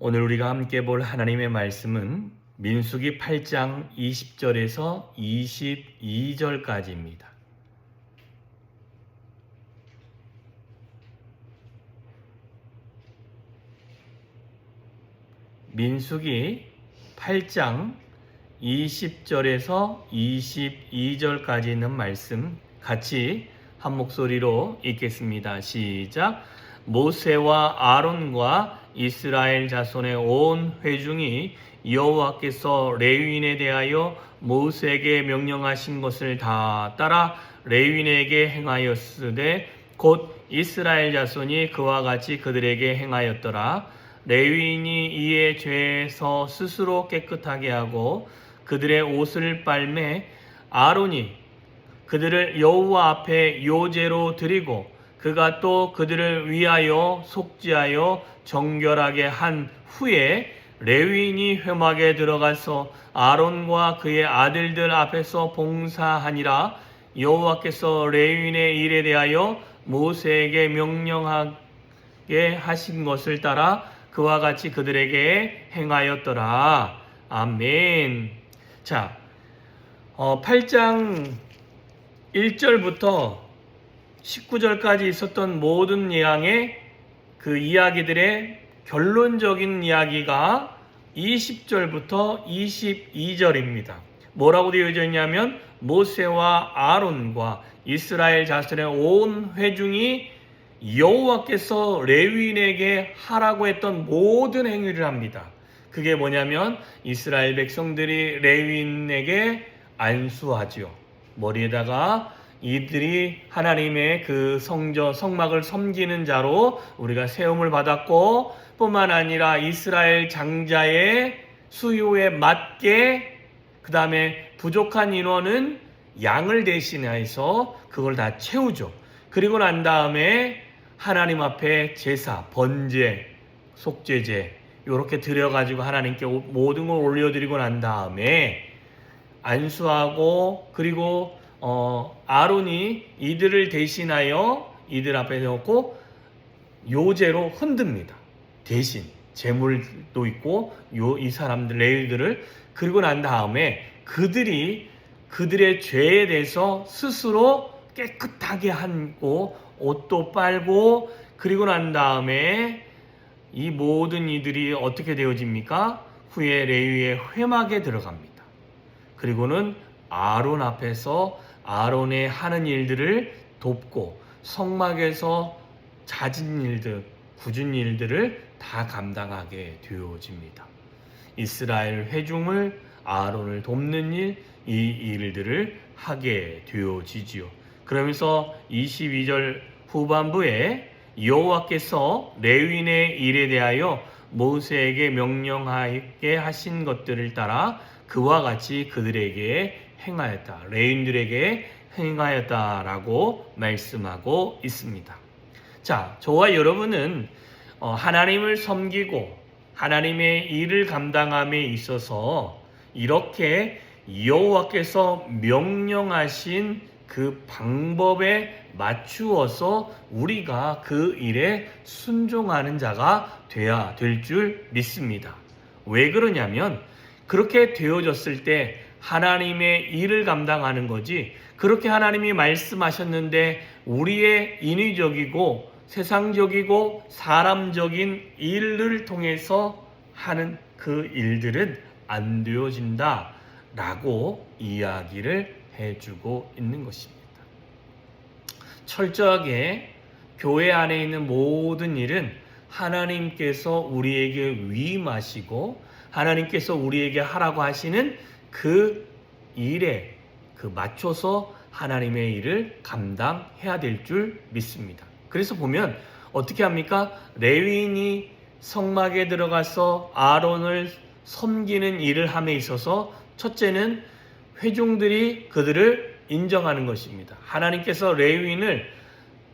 오늘 우리가 함께 볼 하나님의 말씀은 민수기 8장 20절에서 22절까지입니다. 민수기 8장 20절에서 22절까지 있는 말씀 같이 한 목소리로 읽겠습니다. 시작. 모세와 아론과 이스라엘 자손의 온 회중이 여호와께서 레위인에 대하여 모세에게 명령하신 것을 다 따라 레위인에게 행하였으되 곧 이스라엘 자손이 그와 같이 그들에게 행하였더라. 레위인이 이에 죄에서 스스로 깨끗하게 하고 그들의 옷을 빨매 아론이 그들을 여호와 앞에 요제로 드리고 그가 또 그들을 위하여 속죄하여 정결하게 한 후에 레위인이 회막에 들어가서 아론과 그의 아들들 앞에서 봉사하니라. 여호와께서 레위인의 일에 대하여 모세에게 명령하게 하신 것을 따라 그와 같이 그들에게 행하였더라. 아멘. 자, 8장 1절부터 19절까지 있었던 모든 양의 그 이야기들의 결론적인 이야기가 20절부터 22절입니다. 뭐라고 되어져 있냐면 모세와 아론과 이스라엘 자손의 온 회중이 여호와께서 레위인에게 하라고 했던 모든 행위를 합니다. 그게 뭐냐면 이스라엘 백성들이 레위인에게 안수하죠. 머리에다가 이들이 하나님의 그 성막을 섬기는 자로 우리가 세움을 받았고 뿐만 아니라 이스라엘 장자의 수요에 맞게 그 다음에 부족한 인원은 양을 대신해서 그걸 다 채우죠. 그리고 난 다음에 하나님 앞에 제사, 번제, 속죄제 이렇게 드려가지고 하나님께 모든 걸 올려드리고 난 다음에 안수하고 그리고 아론이 이들을 대신하여 이들 앞에 놓고 요제로 흔듭니다. 대신 제물도 있고 이 사람들 레위들을 그리고 난 다음에 그들이 그들의 죄에 대해서 스스로 깨끗하게 하고 옷도 빨고 그리고 난 다음에 이 모든 이들이 어떻게 되어집니까? 후에 레위의 회막에 들어갑니다. 그리고는 아론 앞에서 아론의 하는 일들을 돕고 성막에서 잦은 일들, 굳은 일들을 다 감당하게 되어집니다. 이스라엘 회중을 아론을 돕는 일, 이 일들을 하게 되어지지요. 그러면서 22절 후반부에 여호와께서 레위인의 일에 대하여 모세에게 명령하게 하신 것들을 따라 그와 같이 그들에게 행하였다. 레위인들에게 행하였다라고 말씀하고 있습니다. 자, 저와 여러분은 하나님을 섬기고 하나님의 일을 감당함에 있어서 이렇게 여호와께서 명령하신 그 방법에 맞추어서 우리가 그 일에 순종하는 자가 되어야 될 줄 믿습니다. 왜 그러냐면 그렇게 되어졌을 때 하나님의 일을 감당하는 거지 그렇게 하나님이 말씀하셨는데 우리의 인위적이고 세상적이고 사람적인 일을 통해서 하는 그 일들은 안 되어진다 라고 이야기를 해주고 있는 것입니다. 철저하게 교회 안에 있는 모든 일은 하나님께서 우리에게 위임하시고 하나님께서 우리에게 하라고 하시는 그 일에 맞춰서 하나님의 일을 감당해야 될 줄 믿습니다. 그래서 보면 어떻게 합니까? 레위인이 성막에 들어가서 아론을 섬기는 일을 함에 있어서 첫째는 회중들이 그들을 인정하는 것입니다. 하나님께서 레위인을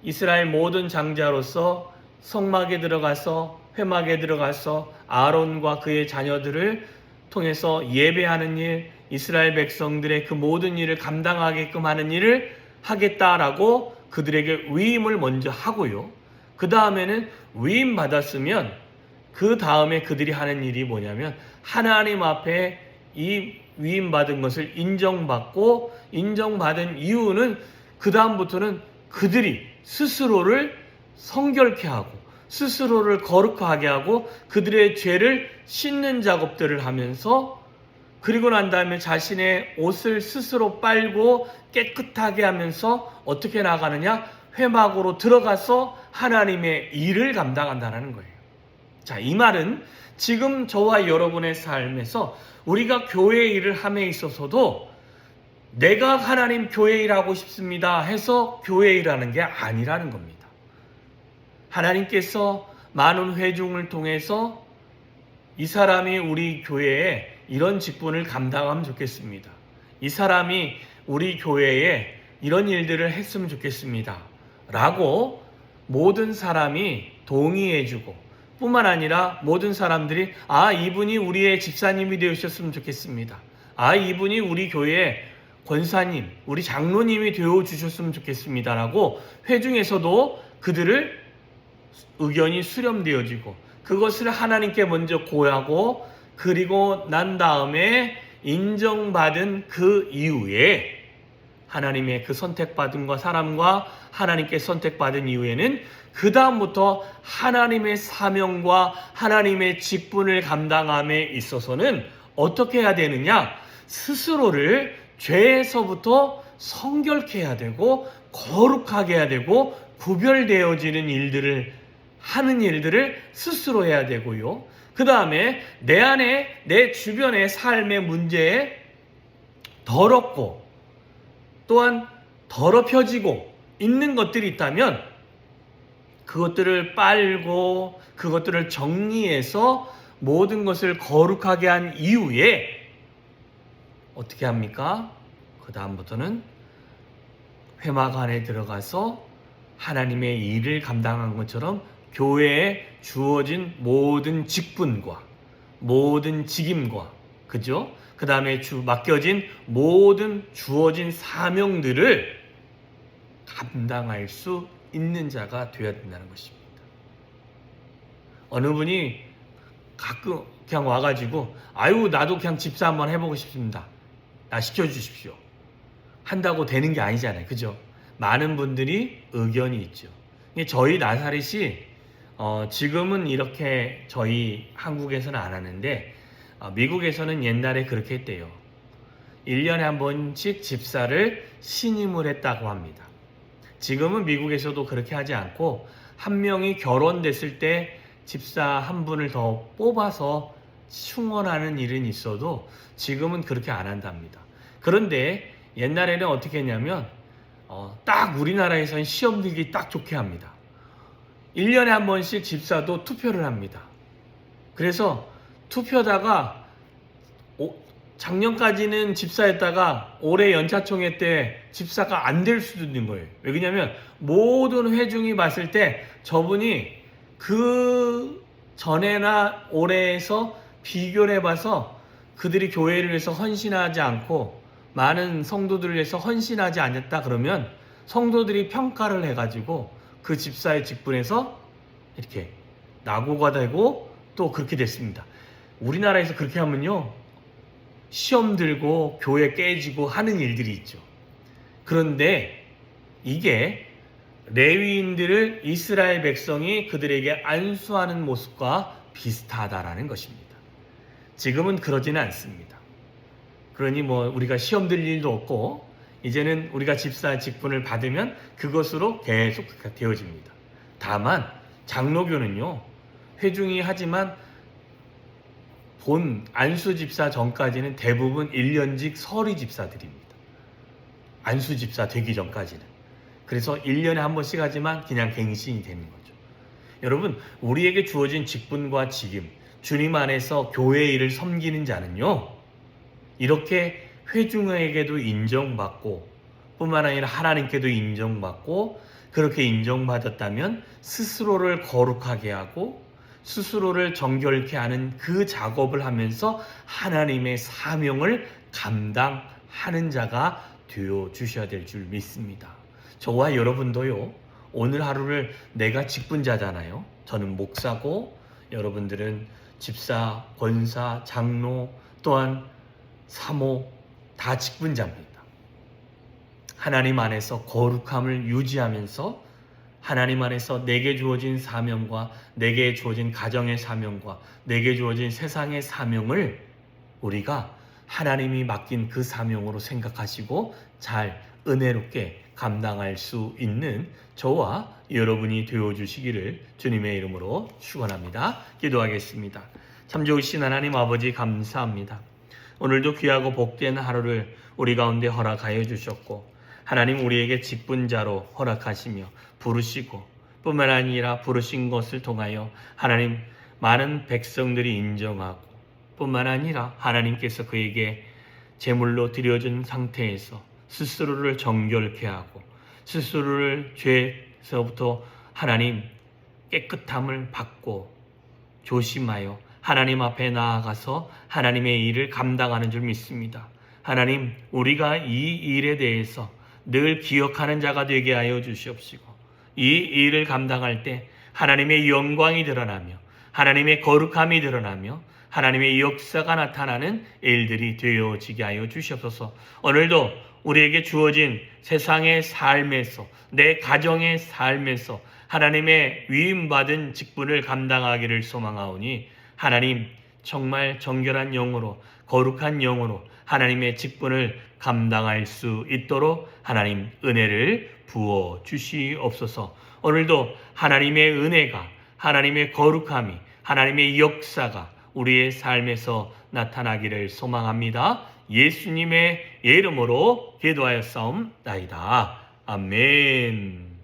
이스라엘 모든 장자로서 성막에 들어가서 회막에 들어가서 아론과 그의 자녀들을 통해서 예배하는 일, 이스라엘 백성들의 그 모든 일을 감당하게끔 하는 일을 하겠다라고 그들에게 위임을 먼저 하고요. 그 다음에는 위임 받았으면 그 다음에 그들이 하는 일이 뭐냐면 하나님 앞에 이 위임받은 것을 인정받은 이유는 그 다음부터는 그들이 스스로를 성결케 하고 스스로를 거룩하게 하고 그들의 죄를 씻는 작업들을 하면서, 그리고 난 다음에 자신의 옷을 스스로 빨고 깨끗하게 하면서 어떻게 나가느냐? 회막으로 들어가서 하나님의 일을 감당한다는 거예요. 자, 이 말은 지금 저와 여러분의 삶에서 우리가 교회 일을 함에 있어서도 내가 하나님 교회 일하고 싶습니다 해서 교회 일하는 게 아니라는 겁니다. 하나님께서 많은 회중을 통해서 이 사람이 우리 교회에 이런 직분을 감당하면 좋겠습니다. 이 사람이 우리 교회에 이런 일들을 했으면 좋겠습니다 라고 모든 사람이 동의해주고, 뿐만 아니라 모든 사람들이 이분이 우리의 집사님이 되셨으면 좋겠습니다, 이분이 우리 교회의 권사님, 우리 장로님이 되어주셨으면 좋겠습니다 라고 회중에서도 그들을 의견이 수렴되어지고, 그것을 하나님께 먼저 고하고, 그리고 난 다음에 인정받은 그 이후에 하나님의 그 선택받은 사람과 하나님께 선택받은 이후에는 그 다음부터 하나님의 사명과 하나님의 직분을 감당함에 있어서는 어떻게 해야 되느냐? 스스로를 죄에서부터 성결케 해야 되고 거룩하게 해야 되고 구별되어지는 일들을 하는 일들을 스스로 해야 되고요. 그 다음에 내 안에 내 주변의 삶의 문제에 더럽고 또한 더럽혀지고 있는 것들이 있다면 그것들을 빨고 그것들을 정리해서 모든 것을 거룩하게 한 이후에 어떻게 합니까? 그 다음부터는 회막 안에 들어가서 하나님의 일을 감당한 것처럼 교회에 주어진 모든 직분과 모든 직임과, 그죠? 그 다음에 맡겨진 모든 주어진 사명들을 감당할 수 있는 자가 되어야 된다는 것입니다. 어느 분이 가끔 그냥 와가지고 나도 그냥 집사 한번 해보고 싶습니다, 나 시켜주십시오 한다고 되는 게 아니잖아요, 그죠? 많은 분들이 의견이 있죠. 저희 나사렛이 지금은 이렇게 저희 한국에서는 안 하는데 미국에서는 옛날에 그렇게 했대요. 1년에 한 번씩 집사를 신임을 했다고 합니다. 지금은 미국에서도 그렇게 하지 않고 한 명이 결혼됐을 때 집사 한 분을 더 뽑아서 충원하는 일은 있어도 지금은 그렇게 안 한답니다. 그런데 옛날에는 어떻게 했냐면 딱 우리나라에서는 시험 들기 딱 좋게 합니다. 1년에 한 번씩 집사도 투표를 합니다. 그래서 투표다가 작년까지는 집사였다가 올해 연차총회 때 집사가 안 될 수도 있는 거예요. 왜냐면 모든 회중이 봤을 때 저분이 그 전에나 올해에서 비교를 해봐서 그들이 교회를 위해서 헌신하지 않고 많은 성도들을 위해서 헌신하지 않았다 그러면 성도들이 평가를 해가지고 그 집사의 직분에서 이렇게 낙오가 되고 또 그렇게 됐습니다. 우리나라에서 그렇게 하면요, 시험 들고 교회 깨지고 하는 일들이 있죠. 그런데 이게 레위인들을 이스라엘 백성이 그들에게 안수하는 모습과 비슷하다라는 것입니다. 지금은 그러지는 않습니다. 그러니 우리가 시험 들 일도 없고 이제는 우리가 집사 직분을 받으면 그것으로 계속 되어집니다. 다만 장로교는요, 회중이 하지만 본 안수 집사 전까지는 대부분 1년직 서리 집사들입니다. 안수 집사 되기 전까지는. 그래서 1년에 한 번씩 하지만 그냥 갱신이 되는 거죠. 여러분, 우리에게 주어진 직분과 직임, 주님 안에서 교회 일을 섬기는 자는요, 이렇게 회중에게도 인정받고 뿐만 아니라 하나님께도 인정받고, 그렇게 인정받았다면 스스로를 거룩하게 하고 스스로를 정결케 하는 그 작업을 하면서 하나님의 사명을 감당하는 자가 되어 주셔야 될 줄 믿습니다. 저와 여러분도요, 오늘 하루를 내가 직분자잖아요. 저는 목사고 여러분들은 집사, 권사, 장로, 또한 사모 다 직분자입니다. 하나님 안에서 거룩함을 유지하면서 하나님 안에서 내게 주어진 사명과 내게 주어진 가정의 사명과 내게 주어진 세상의 사명을 우리가 하나님이 맡긴 그 사명으로 생각하시고 잘 은혜롭게 감당할 수 있는 저와 여러분이 되어주시기를 주님의 이름으로 축원합니다. 기도하겠습니다. 참 좋으신 하나님 아버지 감사합니다. 오늘도 귀하고 복된 하루를 우리 가운데 허락하여 주셨고 하나님 우리에게 직분자로 허락하시며 부르시고 뿐만 아니라 부르신 것을 통하여 하나님 많은 백성들이 인정하고 뿐만 아니라 하나님께서 그에게 제물로 드려준 상태에서 스스로를 정결케 하고 스스로를 죄에서부터 하나님 깨끗함을 받고 조심하여 하나님 앞에 나아가서 하나님의 일을 감당하는 줄 믿습니다. 하나님 우리가 이 일에 대해서 늘 기억하는 자가 되게 하여 주시옵시고 이 일을 감당할 때 하나님의 영광이 드러나며 하나님의 거룩함이 드러나며 하나님의 역사가 나타나는 일들이 되어지게 하여 주시옵소서. 오늘도 우리에게 주어진 세상의 삶에서 내 가정의 삶에서 하나님의 위임받은 직분을 감당하기를 소망하오니 하나님 정말 정결한 영으로 거룩한 영으로 하나님의 직분을 감당할 수 있도록 하나님 은혜를 부어 주시옵소서. 오늘도 하나님의 은혜가 하나님의 거룩함이 하나님의 역사가 우리의 삶에서 나타나기를 소망합니다. 예수님의 이름으로 기도하였사옵나이다. 아멘.